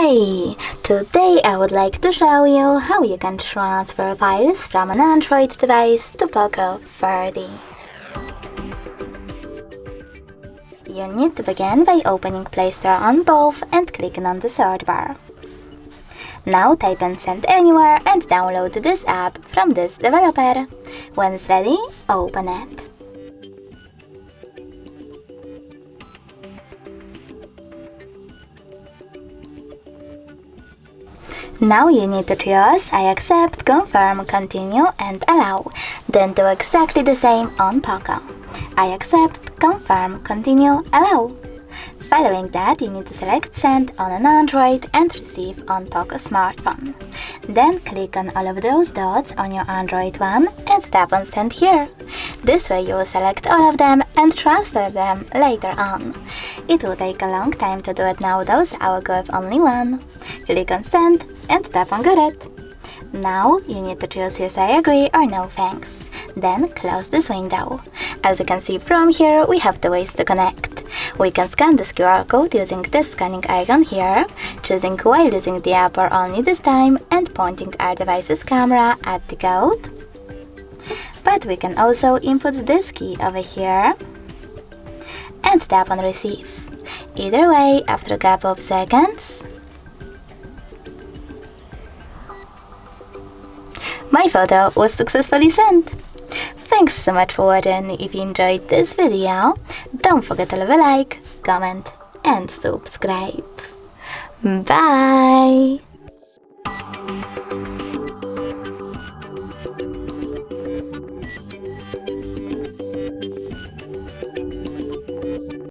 Hey! Today I would like to show you how you can transfer files from an Android device to POCO C40. You need to begin by opening Play Store on both and clicking on the search bar. Now type in Send Anywhere and download this app from this developer. When it's ready, open it. Now you need to choose I accept, confirm, continue and allow. Then do exactly the same on POCO. I accept, confirm, continue, allow. Following that, you need to select Send on an Android and Receive on POCO smartphone. Then click on all of those dots on your Android one and tap on Send here. This way you will select all of them and transfer them later on. It will take a long time to do it now though, so I will go with only one. Click on Send and tap on Got it. Now you need to choose Yes I agree or No thanks. Then close this window. As you can see from here, we have the ways to connect. We can scan this QR code using this scanning icon here, choosing while using the app or only this time, and pointing our device's camera at the code. But we can also input this key over here and tap on Receive. Either way, after a couple of seconds, my photo was successfully sent. Thanks so much for watching. If you enjoyed this video, don't forget to leave a like, comment and subscribe. Bye!